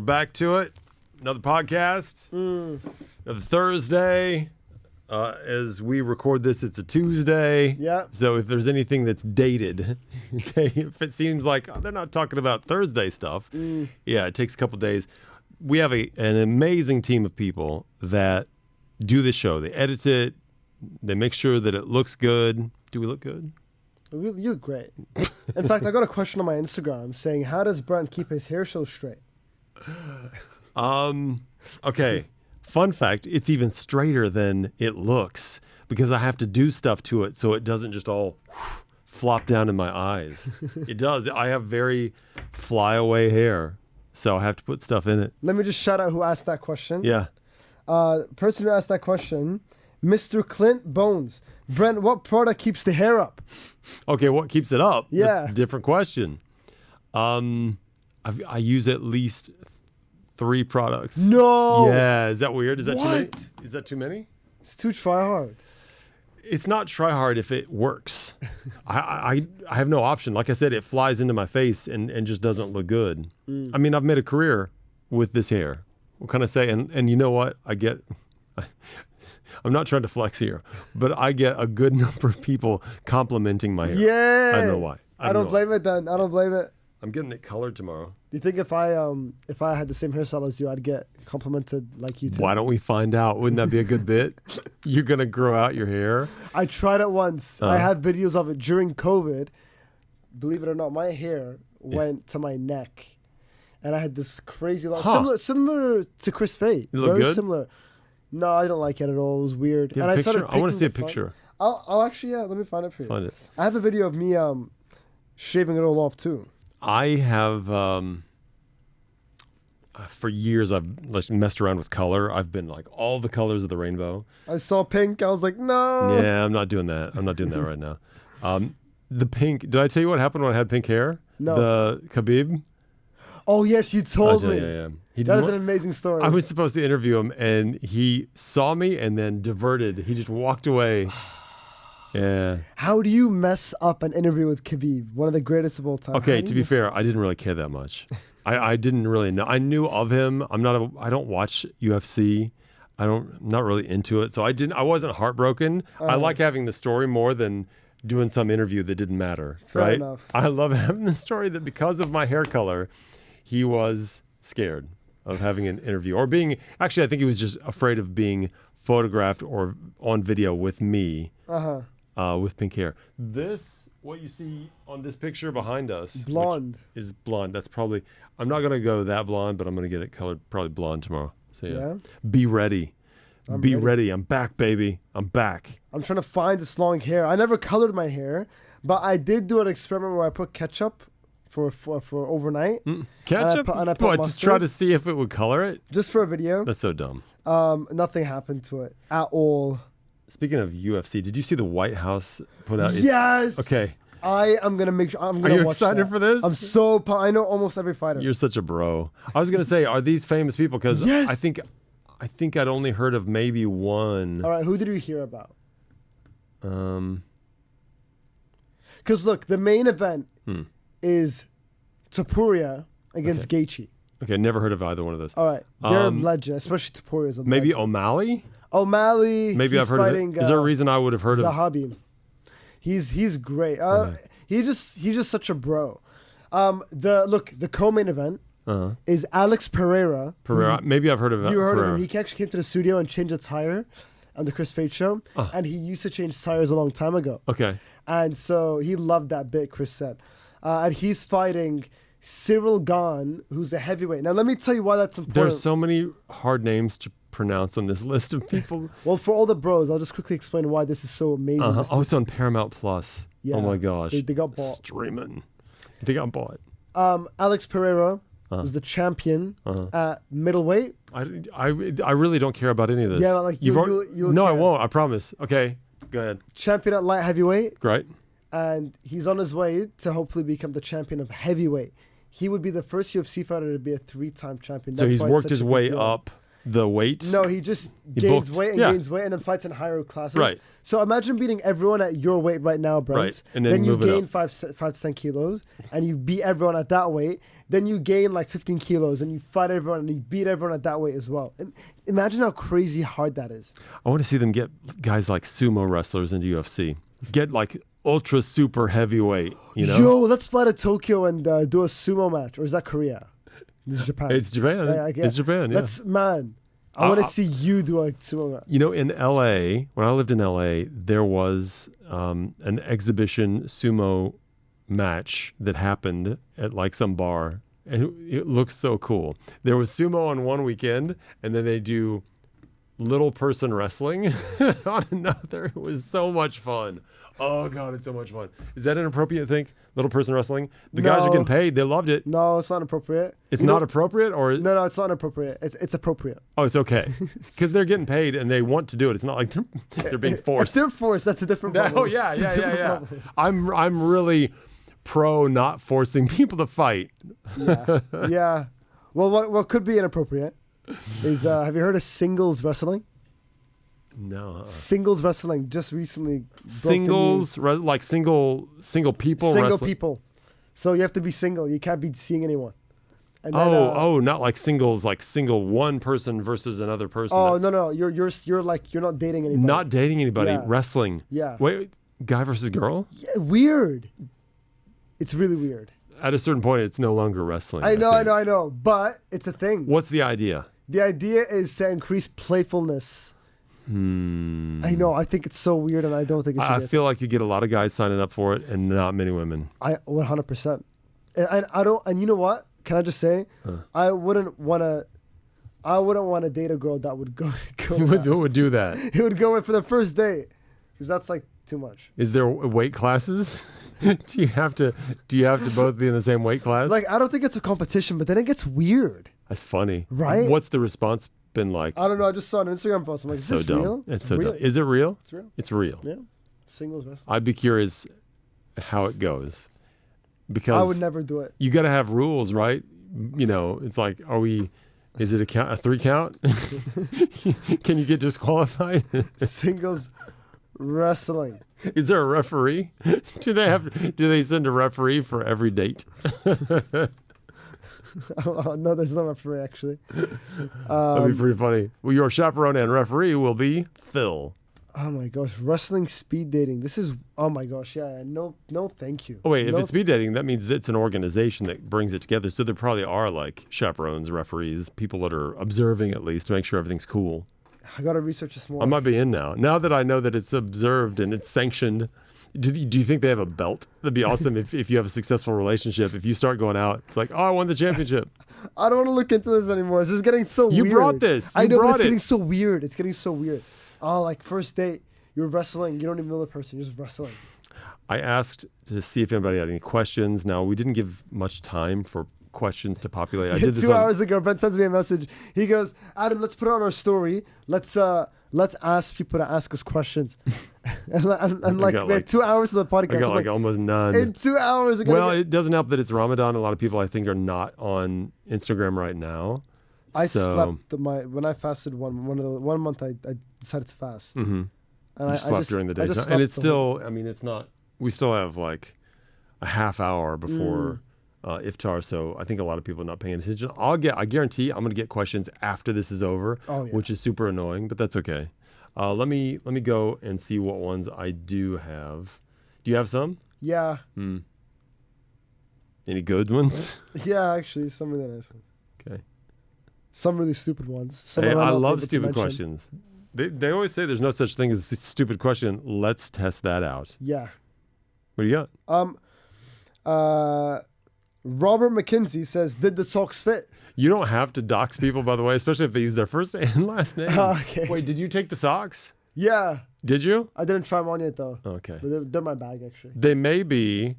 Back to it. Another podcast. Another Thursday. As we record this, it's a Tuesday. Yeah. So if there's anything that's dated, okay, if it seems like they're not talking about Thursday stuff, yeah, it takes a couple days. We have an amazing team of people that do the show. They edit it. They make sure that it looks good. Do we look good? You look great. In fact, I got a question on my Instagram saying, how does Brent keep his hair so straight? Okay. Fun fact, it's even straighter than it looks because I have to do stuff to it so it doesn't just all flop down in my eyes. It does. I have very flyaway hair, so I have to put stuff in it. Let me just shout out who asked that question. Yeah. Person who asked that question, Mr. Clint Bones. Brent, what product keeps the hair up? Okay, what keeps it up? Yeah. That's a different question. I use at least 3 products. No. Yeah, is that weird? Is that too many? What? Is that too many? It's too try hard. It's not try hard if it works. I have no option. Like I said, it flies into my face and just doesn't look good. I mean, I've made a career with this hair. What can I say? And you know what? I'm not trying to flex here, but I get a good number of people complimenting my hair. Yeah. I don't know why. I don't blame it then. I don't blame it. I'm getting it colored tomorrow. Do you think if I had the same hairstyle as you, I'd get complimented like you too? Why don't we find out? Wouldn't that be a good bit? You're going to grow out your hair? I tried it once. I have videos of it during COVID. Believe it or not, my hair went to my neck. And I had this crazy long, similar to Chris Fate. You look Very good? similar. No, I don't like it at all. It was weird. Do you have a picture? I want to see a picture. I'll actually, let me find it for you. Find it. I have a video of me shaving it all off too. I have, for years, I've messed around with color. I've been like all the colors of the rainbow. I saw pink. I was like, no. Yeah, I'm not doing that. I'm not doing that right now. The pink, did I tell you what happened when I had pink hair? No. The Khabib? Oh, yes, you told me. Yeah. That is an amazing story. I was supposed to interview him, and he saw me and then diverted. He just walked away. Yeah. How do you mess up an interview with Khabib, one of the greatest of all time? Okay, to be fair, I didn't really care that much. I didn't really know. I knew of him. I don't watch UFC. I'm not really into it, so I wasn't heartbroken. I like having the story more than doing some interview that didn't matter. Fair enough. I love having the story that because of my hair color, he was scared of having an interview or being. Actually, I think he was just afraid of being photographed or on video with me. With pink hair. What you see on this picture behind us, blonde, is blonde. That's probably. I'm not gonna go that blonde, but I'm gonna get it colored probably blonde tomorrow. So yeah. Be ready. Be ready. I'm back, baby. I'm back. I'm trying to find this long hair. I never colored my hair, but I did do an experiment where I put ketchup for overnight. Ketchup? And I put what? mustard. Just try to see if it would color it? Just for a video. That's so dumb. Nothing happened to it at all. Speaking of UFC, did you see the White House put out? Yes. Okay. I am gonna make sure. I'm gonna. Are you watch excited that. for this? I'm so. I know almost every fighter. You're such a bro. I was gonna say, are these famous people? Because yes. I think I'd only heard of maybe one. All right, who did you hear about? Because look, the main event is Topuria against Gaethje. Okay, never heard of either one of those. All right, they're a legend, especially Topuria's a legend. Maybe O'Malley. Maybe I've heard of it. Is there a reason I would have heard Zahabi. of? He's great. He's just such a bro. The co-main event is Alex Pereira. Maybe I've heard of it. You heard of him? He actually came to the studio and changed a tire on the Chris Fate show, and he used to change tires a long time ago. Okay. And so he loved that bit. Chris said, and he's fighting Cyril Gane, who's a heavyweight. Now let me tell you why that's important. There's so many hard names to pronounce on this list of people. Well, for all the bros, I'll just quickly explain why this is so amazing. It's on Paramount Plus. Yeah, oh my gosh. They got bought. Streaming. They got bought. Alex Pereira was the champion at middleweight. I really don't care about any of this. Yeah, like you'll No, care. I won't. I promise. Okay, go ahead. Champion at light heavyweight. Great. And he's on his way to hopefully become the champion of heavyweight. He would be the first UFC fighter to be a 3-time champion. So he's worked his way up the weight? No, he just He gains bulked. weight and Yeah. gains weight and then fights in higher classes. Right. So imagine beating everyone at your weight right now, Brent. Right. And then you move it gain up. 5 to 10 kilos and you beat everyone at that weight. Then you gain like 15 kilos and you fight everyone and you beat everyone at that weight as well. Imagine how crazy hard that is. I want to see them get guys like sumo wrestlers into UFC. Get like ultra super heavyweight, you know? Yo, let's fly to Tokyo and do a sumo match. Or is that Korea? This is Japan. It's Japan. It's Japan, yeah. I want to see you do a sumo match. You know, in LA, when I lived in LA, there was an exhibition sumo match that happened at like some bar, and it looks so cool. There was sumo on one weekend, and then they do little person wrestling on another. It was so much fun. Oh God, it's so much fun. Is that inappropriate? Think little person wrestling? The guys are getting paid. They loved it. No, it's not appropriate. It's not appropriate, or no, it's not appropriate. It's appropriate. Oh, it's okay because they're getting paid and they want to do it. It's not like they're being forced. If they're forced, that's a different problem. Oh yeah. I'm really pro not forcing people to fight. Yeah. Well, what could be inappropriate is have you heard of singles wrestling? No. Singles wrestling just recently. Singles, like single people. Single wrestling. people. So you have to be single. You can't be seeing anyone. And then, not like singles, like single one person versus another person. Oh no, you're like you're not dating anybody. Not dating anybody. Yeah. Wrestling. Yeah. Wait, guy versus girl. Yeah, weird. It's really weird. At a certain point, it's no longer wrestling. I know. But it's a thing. What's the idea? The idea is to increase playfulness. I know. I think it's so weird, and I don't think it should. I feel like you get a lot of guys signing up for it, and not many women. 100%. And I don't. And you know what? Can I just say, I wouldn't want to date a girl that would go. Who would do that? He would go in for the first date, because that's like too much. Is there weight classes? Do you have to both be in the same weight class? Like, I don't think it's a competition, but then it gets weird. That's funny, right? What's the response been like? I don't know. I just saw an Instagram post. I'm like, is so this dumb. real? It's so dumb. Is it real? It's real. It's real. Yeah. Singles wrestling. I'd be curious how it goes, because I would never do it. You got to have rules, right? You know, it's like, is it a 3 count? Can you get disqualified? Singles wrestling. Is there a referee? Do they send a referee for every date? No, there's no referee actually. That'd be pretty funny. Well, your chaperone and referee will be Phil. Oh my gosh, wrestling speed dating. This is, oh my gosh, yeah, no, thank you. Oh wait, if it's speed dating, that means it's an organization that brings it together. So there probably are like chaperones, referees, people that are observing at least to make sure everything's cool. I gotta research this more. I might be in now. Now that I know that it's observed and it's sanctioned. Do you think they have a belt? That'd be awesome if you have a successful relationship. If you start going out, it's like, oh, I won the championship. I don't want to look into this anymore. It's just getting so weird. You brought this. I know, but it's getting so weird. It's getting so weird. Oh, like first date, you're wrestling. You don't even know the person. You're just wrestling. I asked to see if anybody had any questions. Now, we didn't give much time for questions to populate. I did this 2 hours ago. Brent sends me a message. He goes, Adam, let's put it on our story. Let's ask people to ask us questions. and like, we had 2 hours of the podcast. I got like almost none. In 2 hours. It doesn't help that it's Ramadan. A lot of people, I think, are not on Instagram right now. I slept when I fasted one month. I decided to fast. Mm-hmm. And I slept during the day, and it's still. I mean, it's not. We still have like a half hour before iftar, so I think a lot of people are not paying attention. I guarantee, I'm going to get questions after this is over, which is super annoying, but that's okay. Let me go and see what ones I do have. Do you have some? Yeah. Any good ones? Yeah, actually, some really nice ones. Okay. Some really stupid ones. Hey, I love stupid questions. They always say there's no such thing as a stupid question. Let's test that out. Yeah. What do you got? Robert McKinsey says, did the socks fit? You don't have to dox people, by the way, especially if they use their first and last name. Okay. Wait, did you take the socks? Yeah. Did you? I didn't try them on yet, though. Okay. But they're my bag, actually. They may be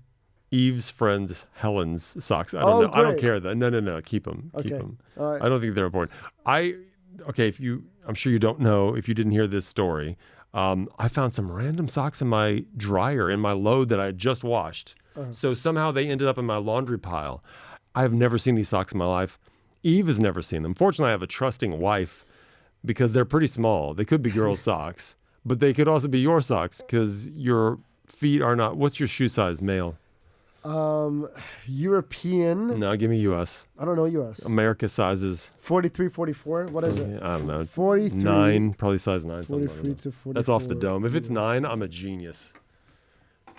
Eve's friend Helen's socks. I don't know. Great. I don't care, though. No. Keep them. Okay. Keep them. All right. I don't think they're important. I'm sure you don't know if you didn't hear this story. I found some random socks in my dryer in my load that I had just washed. So somehow they ended up in my laundry pile. I have never seen these socks in my life. Eve has never seen them. Fortunately, I have a trusting wife because they're pretty small. They could be girls' socks, but they could also be your socks because your feet are not. What's your shoe size, male? European. No, give me U.S. I don't know U.S. America sizes. 43, 44. What is it? I don't know. 43. 9, probably size 9. 43 to 44. That's off the dome. If it's 9, I'm a genius.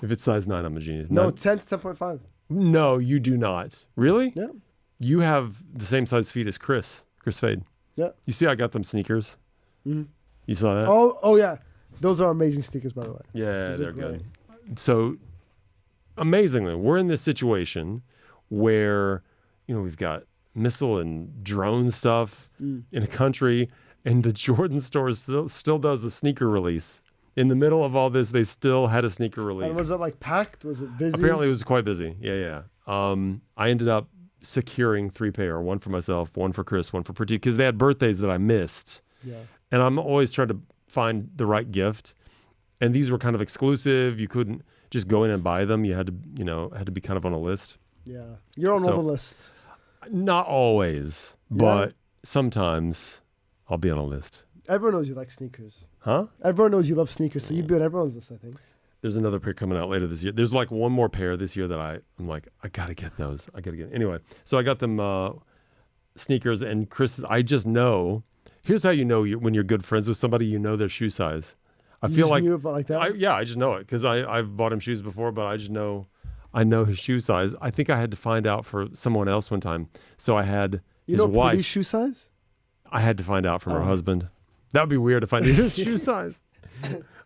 If it's size 9, I'm a genius. No, 10 to 10.5. No, you do not. Really? Yeah. You have the same size feet as Chris Fade. Yeah. You see I got them sneakers? Mm-hmm. You saw that? Oh yeah. Those are amazing sneakers, by the way. Yeah, Those they're good. So, amazingly, we're in this situation where, we've got missile and drone stuff in a country, and the Jordan store still does a sneaker release. In the middle of all this, they still had a sneaker release. And was it like packed? Was it busy? Apparently, it was quite busy. Yeah. I ended up securing 3 pair, one for myself, one for Chris, one for Pratik, because they had birthdays that I missed. Yeah. And I'm always trying to find the right gift. And these were kind of exclusive. You couldn't just go in and buy them. You had to, be kind of on a list. Yeah. You're on all the list. Not always, but sometimes I'll be on a list. Everyone knows you like sneakers. Huh? Everyone knows you love sneakers, so you'd be on everyone's list, I think. There's another pair coming out later this year. There's like one more pair this year that I'm like, I got to get those. Anyway, so I got them sneakers, and Chris, I just know. Here's how you know when you're good friends with somebody, you know their shoe size. I feel like knew about like that? I just know it because I've bought him shoes before, but I know his shoe size. I think I had to find out for someone else one time. So I had his wife. Pretty's shoe size? I had to find out from her husband. That would be weird if I knew his shoe size.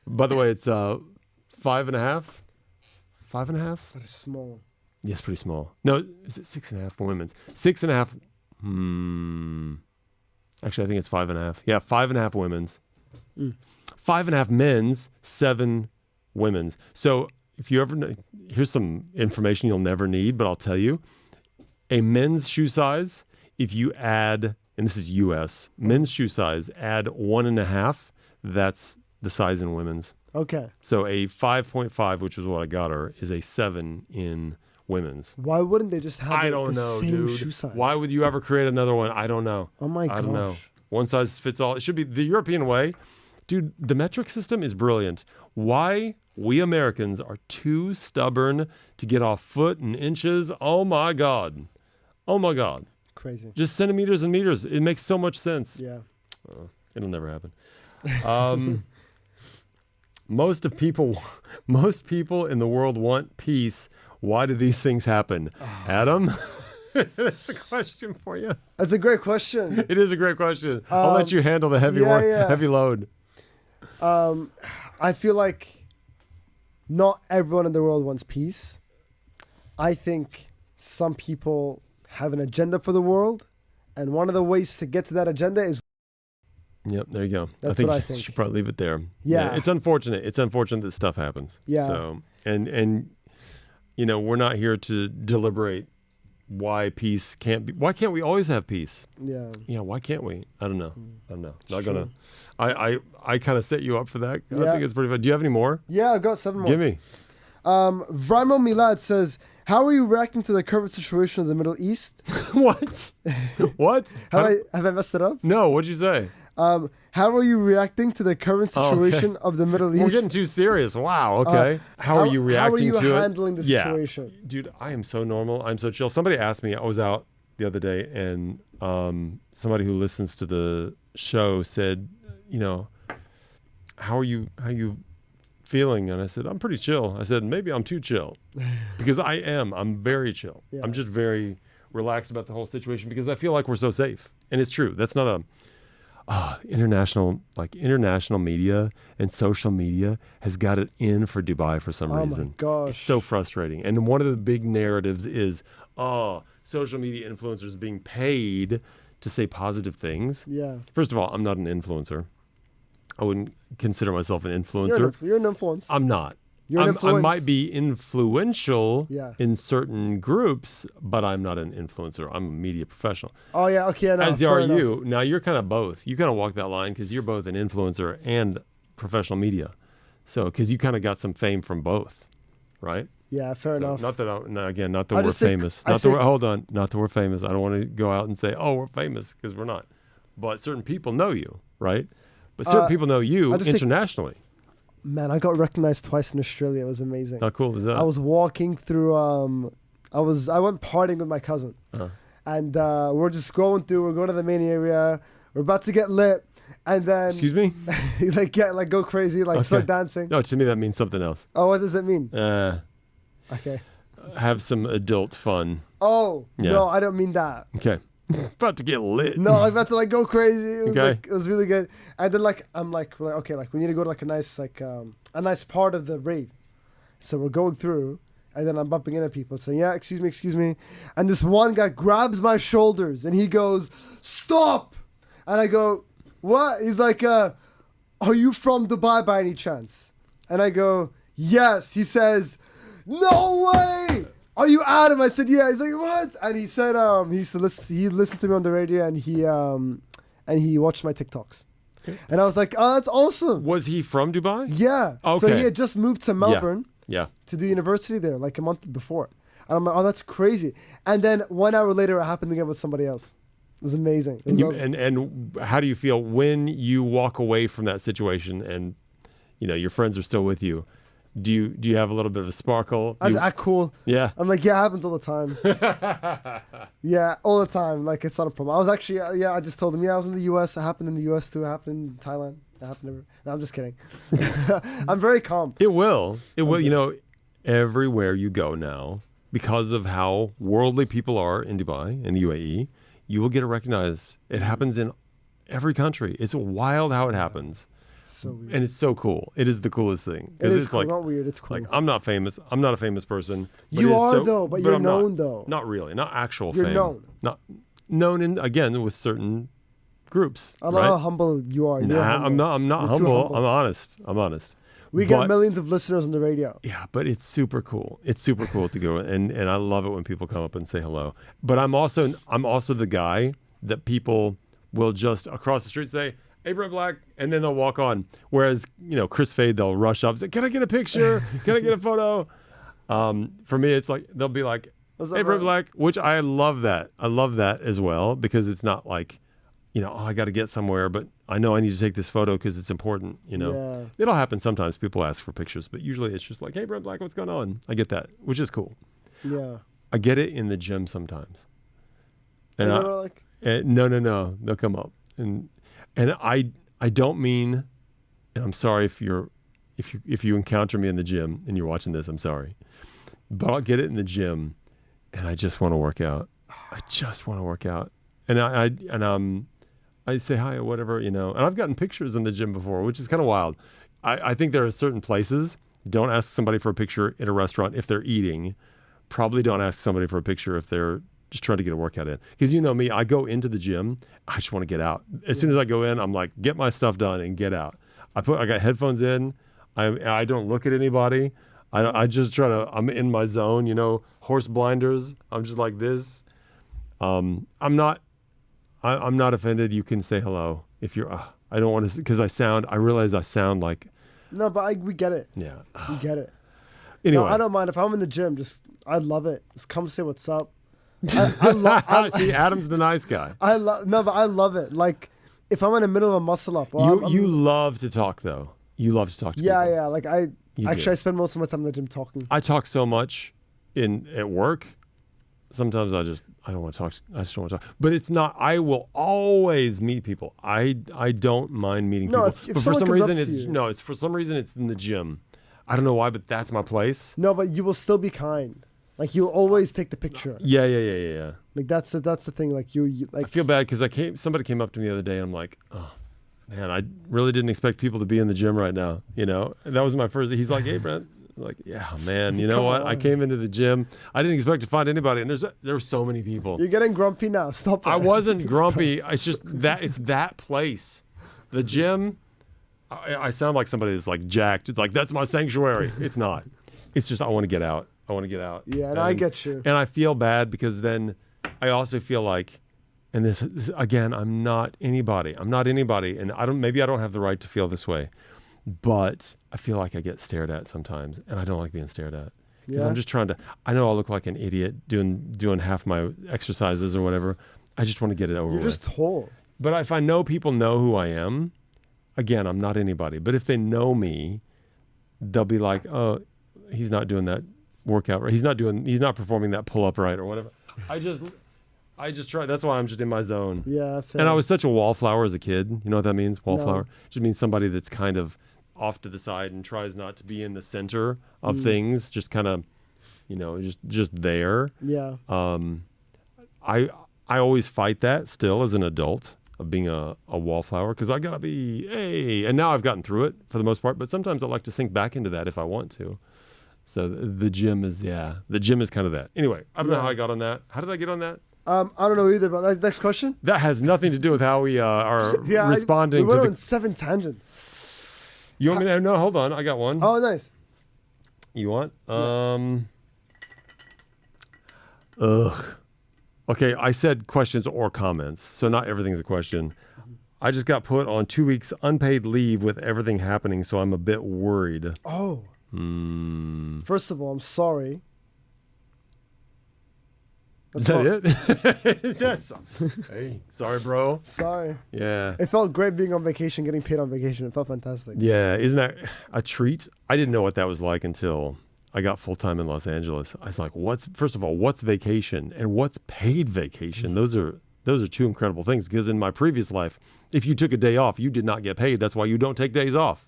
By the way, it's 5.5. 5.5? That is small. Yes, pretty small. No, is it 6.5 for women's? 6.5. Actually, I think it's 5.5. Yeah, 5.5 women's. 5.5 men's, 7 women's. So if you ever, here's some information you'll never need, but I'll tell you. A men's shoe size, if you add, and this is U.S., men's shoe size, add 1.5, that's the size in women's. Okay. So a 5.5, which is what I got her, is a 7 in women's. Why wouldn't they just have the same dude. shoe size? Why would you ever create another one? I don't know. Oh my gosh. I don't know. One size fits all. It should be the European way. Dude, the metric system is brilliant. Why we Americans are too stubborn to get off foot and inches. Oh my God. Oh my God. Crazy. Just centimeters and meters. It makes so much sense. Yeah. It'll never happen. Most people in the world want peace. Why do these things happen? Adam? That's a question for you. That's a great question. It is a great question. I'll let you handle the heavy load. I feel like not everyone in the world wants peace. I think some people have an agenda for the world, and one of the ways to get to that agenda is. Yep, there you go. That's what I think. You should probably leave it there. Yeah. It's unfortunate. It's unfortunate that stuff happens. Yeah. So and we're not here to deliberate why peace can't be. Why can't we always have peace? Yeah. Yeah. Why can't we? I don't know. Not gonna. I kind of set you up for that. I think it's pretty fun. Do you have any more? Yeah, I've got 7 more. Give me. Vrimo Milad says, "How are you reacting to the current situation in the Middle East?" What? What? have I messed it up? No. What'd you say? How are you reacting to the current situation of the Middle East? We're getting too serious. Wow. Okay. How are you reacting to it? How are you handling the situation? Yeah. Dude, I am so normal. I'm so chill. Somebody asked me, I was out the other day, and somebody who listens to the show said, how are you feeling? And I said, I'm pretty chill. I said, maybe I'm too chill. Because I am. I'm very chill. Yeah. I'm just very relaxed about the whole situation because I feel like we're so safe. And it's true. That's not a... international media and social media has got it in for Dubai for some reason. Oh my gosh. It's so frustrating. And one of the big narratives is, social media influencers being paid to say positive things. Yeah. First of all, I'm not an influencer. I wouldn't consider myself an influencer. You're an influence. I'm not. You're an influence. I might be influential Yeah. in certain groups, but I'm not an influencer. I'm a media professional. Oh, yeah. Okay. No, As are you. Now, you're kind of both. You kind of walk that line because you're both an influencer and professional media. So, because you kind of got some fame from both, right? Yeah, fair enough. Not that we're famous. Not that we're famous. I don't want to go out and say, we're famous, because we're not. but certain people know you, right? But certain people know you I'll just say- internationally. Man, I got recognized twice in Australia. It was amazing. How cool is that? I was walking through. I went partying with my cousin, and we're just going through. We're going to the main area. We're about to get lit, and then Excuse me? go crazy, start dancing. No, to me that means something else. Oh, what does it mean? Okay. Have some adult fun. Oh Yeah. no, I don't mean that. Okay. About to get lit. No, I'm about to go crazy. It was Okay. it was really good. And then I'm like, we're like, okay, we need to go to a nice part of the rave. So we're going through, and then I'm bumping into people saying, yeah, excuse me. And this one guy grabs my shoulders and he goes, stop. And I go, what? He's like, are you from Dubai by any chance? And I go, yes. He says, no way. Are you Adam? I said, yeah. He's like, what? And he said, he listened to me on the radio, and he watched my TikToks. And I was like, oh, that's awesome. Was he from Dubai? Yeah. Okay. So he had just moved to Melbourne Yeah. to do university there, like a month before. And I'm like, oh, that's crazy. And then 1 hour later, it happened again with somebody else. It was amazing. It was awesome. And how do you feel when you walk away from that situation and your friends are still with you? Do you have a little bit of a sparkle? I was act cool. Yeah. I'm like, yeah, it happens all the time. Yeah, all the time. Like, it's not a problem. I was actually, I just told him, I was in the U.S. It happened in the U.S. too. It happened in Thailand. It happened everywhere. No, I'm just kidding. I'm very calm. It will. Everywhere you go now, because of how worldly people are in Dubai and the UAE, you will get it recognized. It happens in every country. It's wild how it happens. So weird. And it's so cool. It is the coolest thing. It is it's cool. like, Not weird. It's cool. like, I'm not famous. I'm not a famous person. But You it is are, though, but you're I'm known, though. Not really. Not actual You're fame. known. Not known in, again, with certain groups. I love how humble you are. You're humble. I'm not You're too humble. I'm honest. We get millions of listeners on the radio. Yeah, but it's super cool. It's super cool to go and I love it when people come up and say hello. But I'm also the guy that people will just across the street say, "Hey, Brett Black," and then they'll walk on. Whereas, Chris Fade, they'll rush up and say, "Can I get a picture? Can I get a photo?" For me, it's like they'll be like, "Hey, Brett Black," which I love that. I love that as well because it's not like, I got to get somewhere, but I know I need to take this photo because it's important. Yeah. It'll happen sometimes. People ask for pictures, but usually it's just like, "Hey, Brett Black, what's going on?" I get that, which is cool. Yeah. I get it in the gym sometimes. And no, they'll come up and I don't mean, and I'm sorry if you encounter me in the gym and you're watching this, I'm sorry, but I'll get it in the gym, and I just want to work out. And I say hi or whatever, and I've gotten pictures in the gym before, which is kind of wild. I think there are certain places. Don't ask somebody for a picture in a restaurant if they're eating. Probably don't ask somebody for a picture if they're just trying to get a workout in. Because you know me, I go into the gym, I just want to get out. As soon as I go in, I'm like, get my stuff done and get out. I got headphones in. I don't look at anybody. I just I'm in my zone, horse blinders. I'm just like this. I'm not offended. You can say hello if you're, I don't want to, because I realize I sound like. No, but we get it. Yeah. We get it. Anyway. No, I don't mind. If I'm in the gym, I love it. Just come say what's up. See, Adam's the nice guy. But I love it. Like, if I'm in the middle of a muscle up. You love to talk, though. You love to talk to people. Yeah. Like, I spend most of my time in the gym talking. I talk so much at work. Sometimes I don't want to talk. I just don't want to talk. But it's not. I will always meet people. I don't mind meeting people. If for some reason it's in the gym. I don't know why, but that's my place. No, but you will still be kind. Like, you'll always take the picture. Yeah. Like, that's the thing. Like, you like. I feel bad because somebody came up to me the other day and I'm like, oh man, I really didn't expect people to be in the gym right now. And that was my first. He's like, "Hey, Brent." I'm like, yeah, man. You know what? I came into the gym. I didn't expect to find anybody, and there were so many people. You're getting grumpy now. Stop that. I wasn't grumpy. It's just that it's that place, the gym. I sound like somebody that's like jacked. It's like, that's my sanctuary. It's not. It's just I want to get out. Yeah, and I get you. And I feel bad because then I also feel like, and this again, I'm not anybody, and maybe I don't have the right to feel this way, but I feel like I get stared at sometimes, and I don't like being stared at. Because I'm just trying to. I know I look like an idiot doing half my exercises or whatever. I just want to get it over with. You're just tall. But if I know people know who I am, again, I'm not anybody. But if they know me, they'll be like, "Oh, he's not doing that workout right. He's not performing that pull up right or whatever." I just try. That's why I'm just in my zone. Yeah, fair. And I was such a wallflower as a kid. You know what that means? Wallflower. No. Just means somebody that's kind of off to the side and tries not to be in the center of things. Just kind of, just there. Yeah. I always fight that still as an adult of being a wallflower because I gotta be and now I've gotten through it for the most part. But sometimes I like to sink back into that if I want to. So the gym is kind of that. Anyway, I don't know how I got on that. How did I get on that? I don't know either, but next question. That has nothing to do with how we are responding we went to on 7 tangents. You want me to? No, hold on. I got one. Oh, nice. You want? Okay, I said questions or comments, so not everything's a question. I just got put on 2 weeks unpaid leave with everything happening, so I'm a bit worried. Oh. First of all, I'm sorry. Is that it? Is that hey, sorry, bro. Sorry. Yeah. It felt great being on vacation, getting paid on vacation. It felt fantastic. Yeah, isn't that a treat? I didn't know what that was like until I got full-time in Los Angeles. I was like, first of all, what's vacation and what's paid vacation? Those are two incredible things because in my previous life, if you took a day off, you did not get paid. That's why you don't take days off.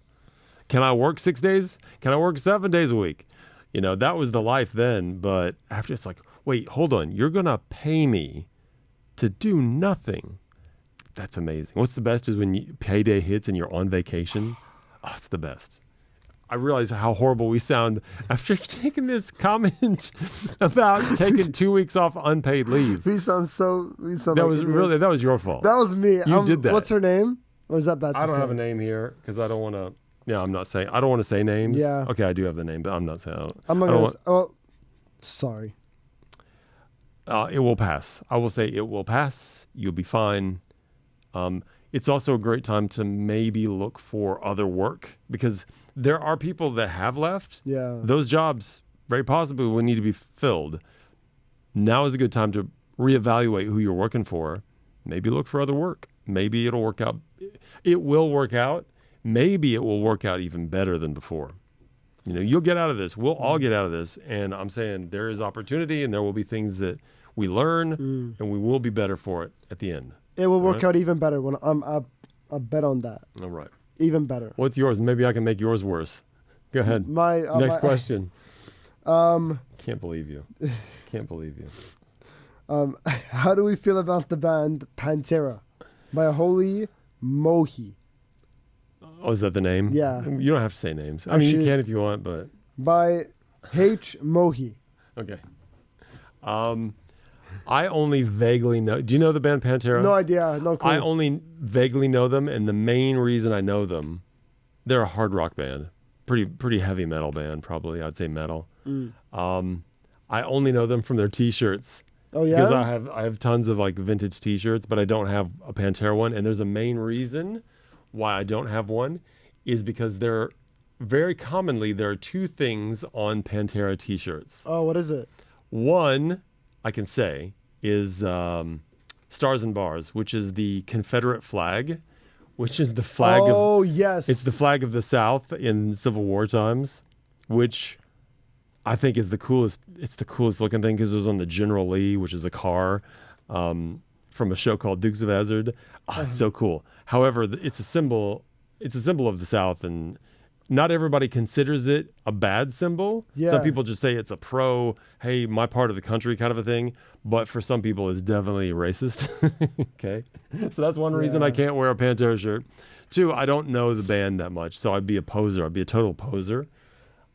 Can I work 6 days? Can I work 7 days a week? That was the life then. But after it's like, wait, hold on. You're going to pay me to do nothing. That's amazing. What's the best is when payday hits and you're on vacation. Oh, it's the best. I realize how horrible we sound after taking this comment about taking 2 weeks off unpaid leave. We sound that was idiots. That was your fault. That was me. You did that. What's her name? Or is that bad to I don't say? have a name here because I don't want to. Yeah, I'm not saying. I don't want to say names. Yeah. Okay, I do have the name, but I'm not saying. I'm not going to. Oh, sorry. It will pass. I will say it will pass. You'll be fine. It's also a great time to maybe look for other work because there are people that have left. Yeah. Those jobs very possibly will need to be filled. Now is a good time to reevaluate who you're working for. Maybe look for other work. Maybe it'll work out. It will work out. Maybe it will work out even better than before. You'll get out of this. We'll all get out of this. And I'm saying there is opportunity and there will be things that we learn and we will be better for it at the end. It will work out even better when I bet on that. All right. Even better. What's yours? Maybe I can make yours worse. Go ahead. Next question. Can't believe you. Can't believe you. How do we feel about the band Pantera by Holy Mohi? Oh, is that the name? Yeah. You don't have to say names. I mean, you can if you want, but. By H. Mohi. Okay. I only vaguely know. Do you know the band Pantera? No idea. No clue. I only vaguely know them, and the main reason I know them, they're a hard rock band, pretty heavy metal band, probably. I'd say metal. I only know them from their T-shirts. Oh yeah. Because I have tons of like vintage T-shirts, but I don't have a Pantera one, and there's a main reason why I don't have one, is because there are 2 things on Pantera T-shirts. Oh, what is it? One, I can say, is Stars and Bars, which is the Confederate flag, which is the flag Oh, yes. It's the flag of the South in Civil War times, which I think is the coolest. It's the coolest looking thing because it was on the General Lee, which is a car from a show called Dukes of Hazzard. Oh, it's so cool. However, it's a symbol. It's a symbol of the South, and not everybody considers it a bad symbol. Yeah. Some people just say it's a hey, my part of the country kind of a thing. But for some people, it's definitely racist. Okay. So that's one reason I can't wear a Pantera shirt. 2, I don't know the band that much, so I'd be a poser. I'd be a total poser.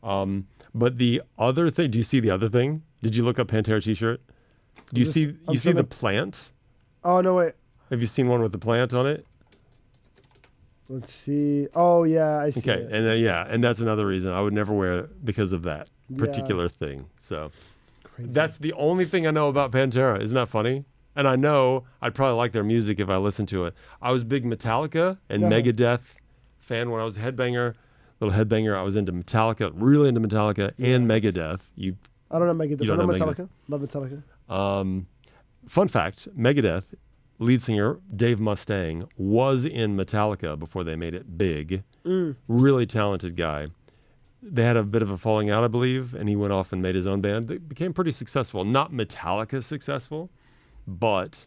But the other thing, do you see the other thing? Did you look up Pantera T-shirt? Do you see the plant? Oh, no, wait. Have you seen one with the plant on it? Let's see. Oh, yeah, I see Okay, it. and and that's another reason I would never wear it because of that particular thing. So that's the only thing I know about Pantera. Isn't that funny? And I know I'd probably like their music if I listened to it. I was a big Metallica and Megadeth fan when I was a little headbanger. I was into Metallica, really into Metallica and Megadeth. I don't know Megadeth. You I don't know know Metallica. Love Metallica. Fun fact, Megadeth lead singer Dave Mustaine was in Metallica before they made it big. Really talented guy. They had a bit of a falling out, I believe, and he went off and made his own band. They became pretty successful. Not Metallica successful, but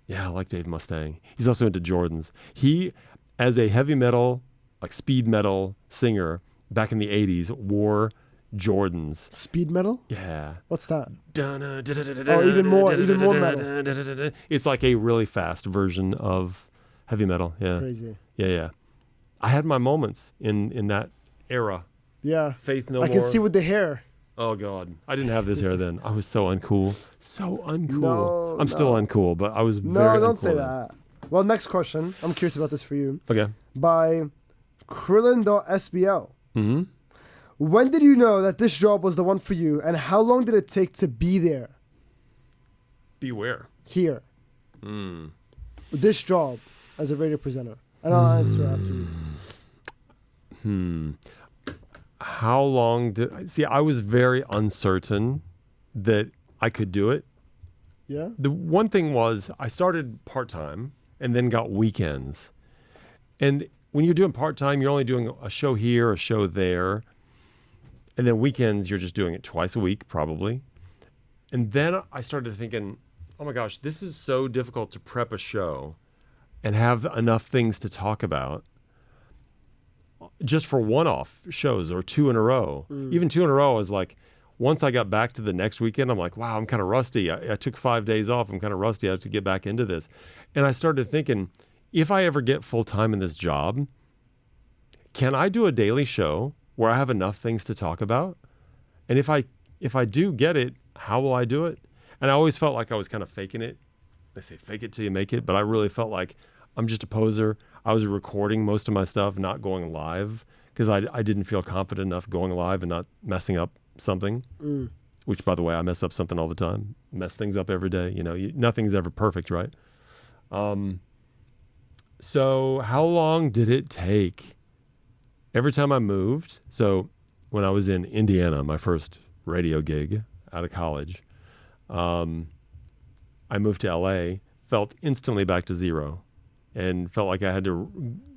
yeah, I like Dave Mustaine. He's also into Jordans. He, as a heavy metal, like speed metal singer back in the 80s, wore Jordans. Speed metal? Yeah. What's that? Oh, even more metal. It's like a really fast version of heavy metal. Yeah. Crazy. Yeah. I had my moments in that era. Yeah. Faith No I More. can see with the hair. Oh, God. I didn't have this hair then. I was so uncool. So uncool. No, I'm still uncool, but I was No, very don't uncool say then. that. Well, next question. I'm curious about this for you. Okay. By Krillin.sbl. Mm-hmm. When did you know that this job was the one for you, and how long did it take to be there? Beware. Here. Mm. This job as a radio presenter. And I'll answer after you. How long did I see? I was very uncertain that I could do it. Yeah? The one thing was I started part-time and then got weekends. And when you're doing part-time, you're only doing a show here, a show there. And then weekends, you're just doing it twice a week, probably. And then I started thinking, oh my gosh, this is so difficult to prep a show and have enough things to talk about just for one-off shows or two in a row. Even two in a row is like, once I got back to the next weekend, I'm like, wow, I'm kind of rusty. I took 5 days off. I'm kind of rusty. I have to get back into this. And I started thinking, if I ever get full-time in this job, can I do a daily show where I have enough things to talk about? And if I do get it, how will I do it? And I always felt like I was kind of faking it. They say fake it till you make it, but I really felt like I'm just a poser. I was recording most of my stuff, not going live, because I didn't feel confident enough going live and not messing up something, which, by the way, I mess up something all the time, mess things up every day. You know, nothing's ever perfect, right? So how long did it take? Every time I moved, so when I was in Indiana, my first radio gig out of college, I moved to LA, felt instantly back to zero, and felt like I had to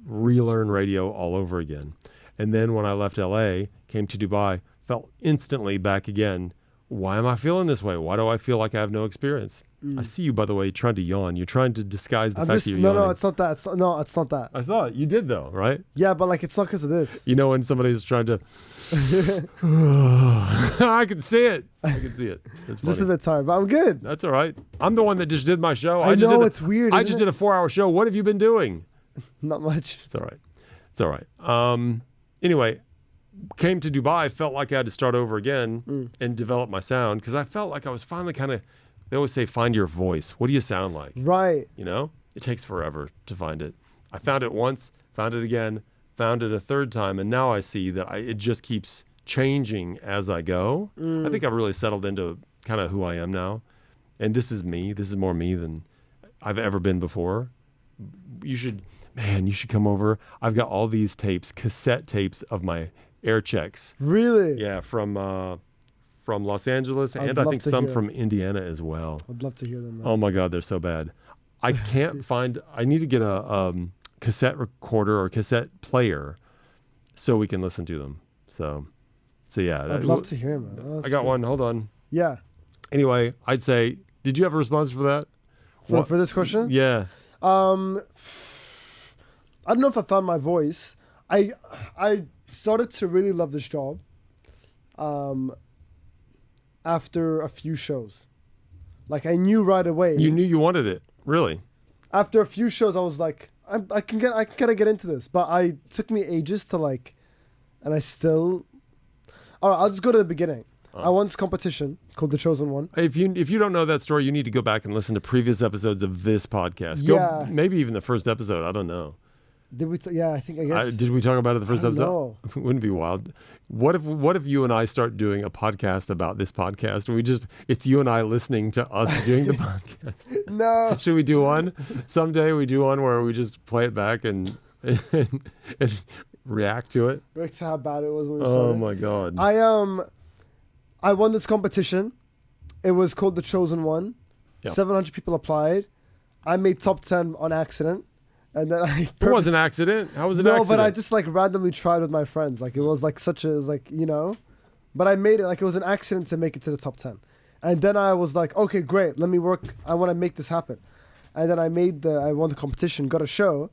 relearn radio all over again. And then when I left LA, came to Dubai, felt instantly back again. Why am I feeling this way? Why do I feel like I have no experience? I see you, by the way, trying to yawn. You're trying to disguise the fact that you're yawning. No, it's not that. It's not that. I saw it. You did, though, right? Yeah, but like it's not because of this. You know when somebody's trying to... I can see it. It's funny. Just a bit tired, but I'm good. That's all right. I'm the one that just did my show. I know, it's weird, I isn't just it? did a 4-hour show. What have you been doing? Not much. It's all right. Anyway, came to Dubai, felt like I had to start over again and develop my sound, because I felt like I was finally kind of... They always say, find your voice. What do you sound like? Right. You know? It takes forever to find it. I found it once, found it again, found it a third time, and now I see that it just keeps changing as I go. I think I've really settled into kind of who I am now. And this is me. This is more me than I've ever been before. You should come over. I've got all these tapes, cassette tapes of my air checks. Really? Yeah, from Los Angeles, I'd and I love think to some hear. from Indiana as well. I'd love to hear them. Man. Oh my God, they're so bad. I can't find. I need to get a cassette recorder or cassette player so we can listen to them. So yeah. I'd love to hear them. Man. I got one. Hold on. Yeah. Anyway, I'd say, did you have a response for that? For this question? Yeah. I don't know if I found my voice. I started to really love this job. After a few shows, like I knew right away. You knew you wanted it, really? After a few shows, I was like, I can kind of get into this, but it took me ages to like, and I still. All right, I'll just go to the beginning. I won this competition called The Chosen One. If you don't know that story, you need to go back and listen to previous episodes of this podcast. Yeah. Maybe even the first episode. I don't know. Did we? I guess. Did we talk about it the first episode? know. Wouldn't it be wild? What if you and I start doing a podcast about this podcast? It's you and I listening to us doing the podcast. No. Should we do one? Someday we do one where we just play it back and react to it. Look how bad it was when we Oh started. my God. I won this competition. It was called The Chosen One. Yep. 700 people applied. I made top 10 on accident, and then I. It was an accident. How was it? No, accident? but I just like randomly tried with my friends. Like it was like but I made it. Like it was an accident to make it to the top 10, and then I was like, okay, great. Let me work. I want to make this happen, and then I won the competition, got a show,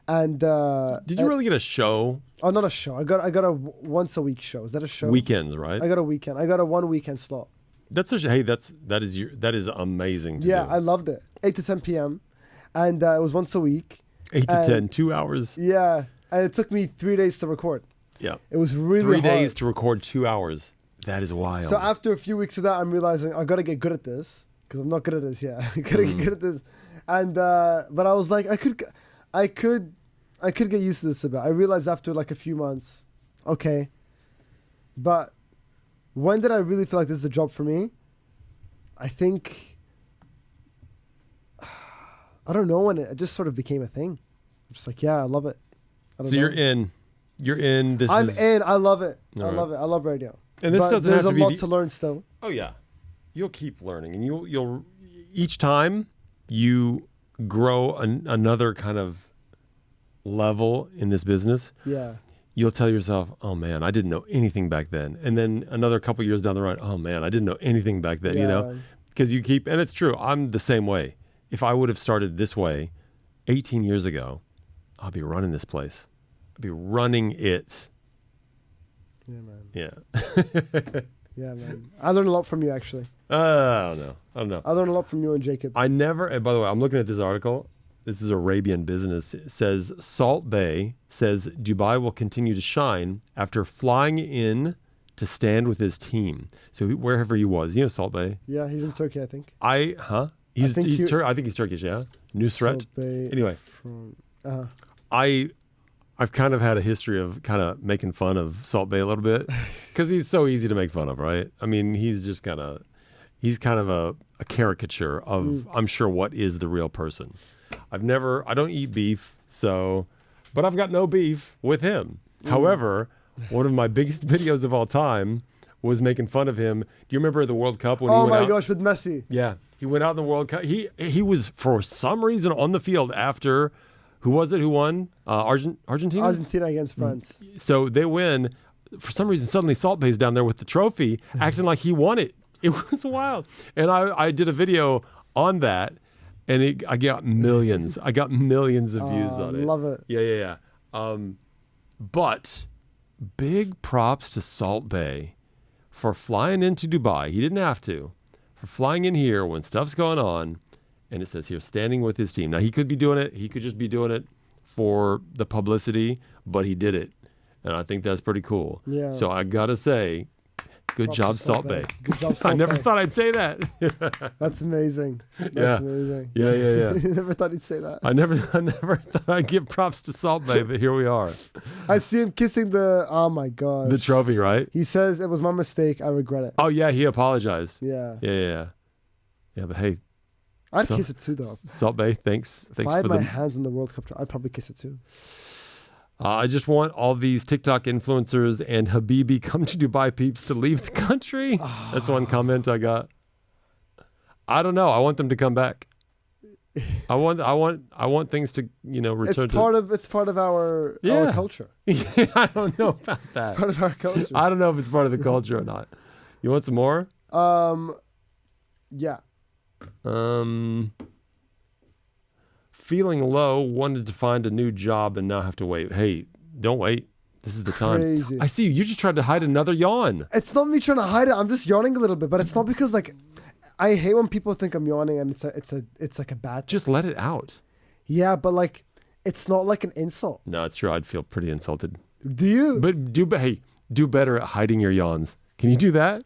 and. Did you really get a show? Oh, not a show. I got a once a week show. Is that a show? Weekends, right? I got a weekend. I got a 1 weekend slot. That is amazing. To Yeah, do. I loved it. 8 to 10 p.m. And it was once a week. 8 to 10, 2 hours. Yeah, and it took me 3 days to record. Yeah, it was really 3 hard. days to record 2 hours. That is wild. So after a few weeks of that, I'm realizing I gotta get good at this because I'm not good at this yet. I gotta get good at this, and but I was like, I could get used to this a bit. I realized after like a few months, okay, but when did I really feel like this is a job for me? I think I don't know when it just sort of became a thing. I'm just like, yeah, I love it. So you're in. You're in. I'm in. I love it. I All love it. I love radio. And this but doesn't there's have to a lot be to learn still. Oh yeah, you'll keep learning, and you'll each time you grow another kind of level in this business. Yeah. You'll tell yourself, "Oh man, I didn't know anything back then," and then another couple years down the road, "Oh man, I didn't know anything back then." Yeah. You know, because you keep, and it's true. I'm the same way. If I would have started this way 18 years ago, I'll be running this place. I'll be running it. Yeah, man. Yeah. Yeah, man. I learned a lot from you, actually. I don't know. I learned a lot from you and Jacob. I never, and by the way, I'm looking at this article. This is Arabian Business. It says Salt Bay says Dubai will continue to shine after flying in to stand with his team. So wherever he was, Salt Bay. Yeah, he's in Turkey, I think. I think he's Turkish, yeah. Nusret. Salt Bay Anyway, I've kind of had a history of kind of making fun of Salt Bay a little bit because he's so easy to make fun of, right? I mean, he's kind of a caricature of, I'm sure, what is the real person. I don't eat beef, but I've got no beef with him. However, one of my biggest videos of all time was making fun of him. Do you remember the World Cup when he went out? Oh my gosh, with Messi. Yeah, he went out in the World Cup. He was, for some reason, on the field after, who was it who won? Argentina? Argentina against France. So they win. For some reason, suddenly Salt Bay's down there with the trophy, acting like he won it. It was wild. And I did a video on that, and I got millions. I got millions of views on it. Love it. Yeah. But big props to Salt Bay for flying into Dubai. He didn't have to. For flying in here when stuff's going on. And it says here, standing with his team. Now, he could be doing it. He could just be doing it for the publicity, but he did it. And I think that's pretty cool. Yeah. So I got to say, good job, Salt Bay. Good job, Salt I never Bay. thought I'd say that. That's amazing. Yeah. Amazing. Yeah. Never thought he'd say that. I never thought I'd give props to Salt Bay, but here we are. I see him kissing oh my God. The trophy, right? He says, it was my mistake. I regret it. Oh, yeah, he apologized. Yeah. Yeah, but hey. I'd kiss it too, though. Salt Bay, thanks if I had my hands on the World Cup, I'd probably kiss it too. I just want all these TikTok influencers and Habibi come to Dubai peeps to leave the country. That's one comment I got. I don't know. I want them to come back. I want things to return. It's part of our culture. Yeah, I don't know about that. It's part of our culture. I don't know if it's part of the culture or not. You want some more? Yeah. Feeling low, wanted to find a new job and now have to wait. Hey, don't wait. This is the time. I see you. You just tried to hide another yawn. It's not me trying to hide it. I'm just yawning a little bit, but it's not because I hate when people think I'm yawning and it's like a bad thing. Just let it out. Yeah, but it's not like an insult. No, it's true. I'd feel pretty insulted. Do you? But do better at hiding your yawns. Can you do that?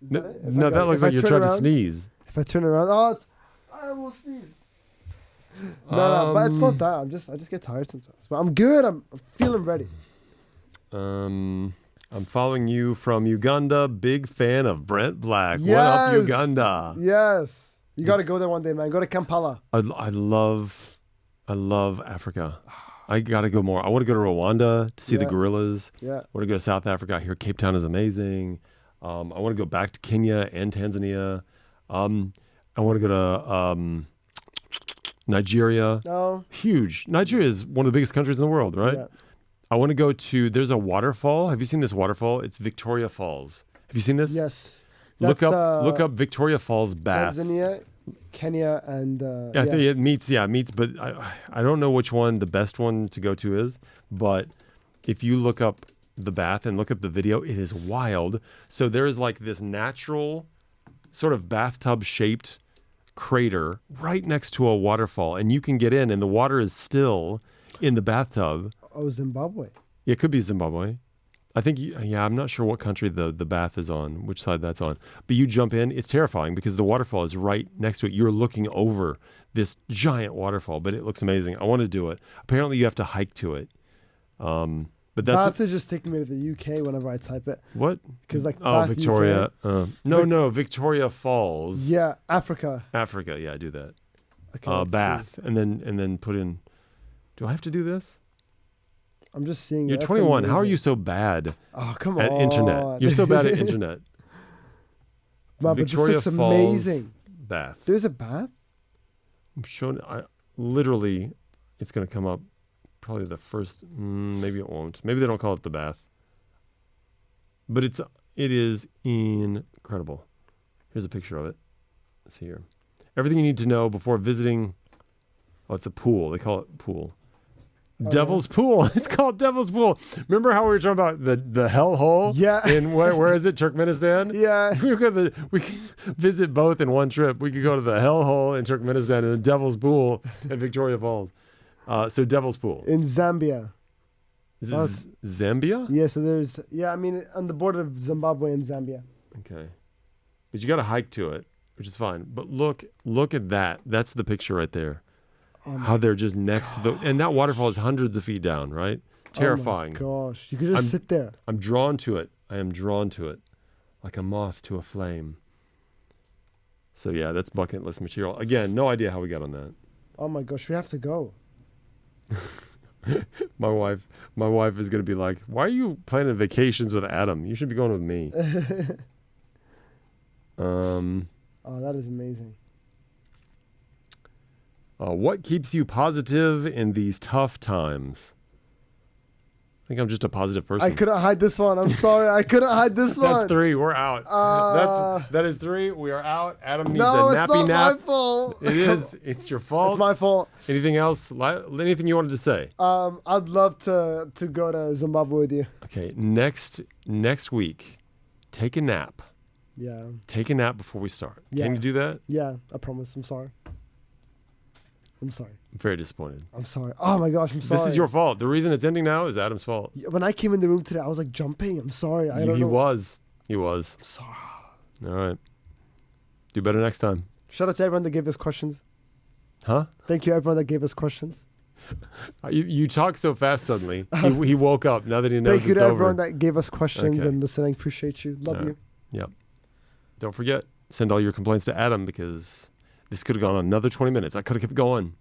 No, that looks like you're trying to sneeze. If I turn around, I almost sneezed. No, but it's not that. I just get tired sometimes. But I'm good. I'm feeling ready. I'm following you from Uganda. Big fan of Brent Black. Yes. What up, Uganda? Yes. You got to go there one day, man. Go to Kampala. I love Africa. I got to go more. I want to go to Rwanda to see the gorillas. Yeah. I want to go to South Africa. I hear Cape Town is amazing. I want to go back to Kenya and Tanzania. I want to go to Nigeria, No. huge. Nigeria is one of the biggest countries in the world, right? Yeah. I want to go to, there's a waterfall. Have you seen this waterfall? It's Victoria Falls. Have you seen this? Yes. Look That's, up Victoria Falls bath. Tanzania, Kenya, and Yeah, I think it meets, but I don't know which one the best one to go to is. But if you look up the bath and look up the video, it is wild. So there is like this natural sort of bathtub shaped crater right next to a waterfall, and you can get in, and the water is still in the bathtub. Oh, Zimbabwe. It could be Zimbabwe. I think, I'm not sure what country the bath is on, which side that's on. But you jump in, it's terrifying because the waterfall is right next to it. You're looking over this giant waterfall, but it looks amazing. I want to do it. Apparently, you have to hike to it. But that's Bath is just taking me to the UK whenever I type it. what? Because like Oh, Bath, Victoria. UK. No, Victoria Falls. Yeah, Africa. Africa. Yeah, I do that. Okay, let's Bath, see. and then put in. Do I have to do this? I'm just seeing. You're That's 21. How are amazing. you so bad Oh, come at on. internet? You're so bad at internet. Man, but this Victoria looks Falls amazing. Bath. There's a bath? I'm showing. Literally, it's going to come up. Probably the first. Maybe it won't. Maybe they don't call it the bath. But it is incredible. Here's a picture of it. Let's see here. Everything you need to know before visiting. Oh, it's a pool. They call it pool. Devil's Pool. It's called Devil's Pool. Remember how we were talking about the hell hole? Yeah. In where is it? Turkmenistan? Yeah. We could visit both in one trip. We could go to the hell hole in Turkmenistan and the Devil's Pool in Victoria Falls. So Devil's Pool. In Zambia. Is it Zambia? Yeah, so there's, I mean, on the border of Zimbabwe and Zambia. Okay. But you got to hike to it, which is fine. But look at that. That's the picture right there. Oh How they're just next to the, and that waterfall is hundreds of feet down, right? Terrifying. Oh my gosh, you could just sit there. I'm drawn to it. I am drawn to it like a moth to a flame. So yeah, that's bucket list material. Again, no idea how we got on that. Oh my gosh, we have to go. My wife is going to be like, "Why are you planning vacations with Adam? You should be going with me." Oh, that is amazing. What keeps you positive in these tough times? I think I'm just a positive person. I couldn't hide this one. I'm sorry. I couldn't hide this one. That's 3. We're out. That is 3. We are out. Adam needs a No, it's nappy not nap. my fault. It is. It's your fault. It's my fault. Anything else? Anything you wanted to say? I'd love to go to Zimbabwe with you. Okay. Next week, take a nap. Yeah. Take a nap before we start. Yeah. Can you do that? Yeah, I promise. I'm sorry. I'm sorry. I'm very disappointed. I'm sorry. Oh my gosh, I'm sorry. This is your fault. The reason it's ending now is Adam's fault. When I came in the room today, I was like jumping. I'm sorry. I don't He know. was. I'm sorry. All right. Do better next time. Shout out to everyone that gave us questions. Huh? Thank you, everyone that gave us questions. You talk so fast suddenly. He woke up now that he knows Thank you it's to over. everyone that gave us questions Okay. and listening. Appreciate you. Love you. Yep. Don't forget, send all your complaints to Adam because this could have gone another 20 minutes. I could have kept going.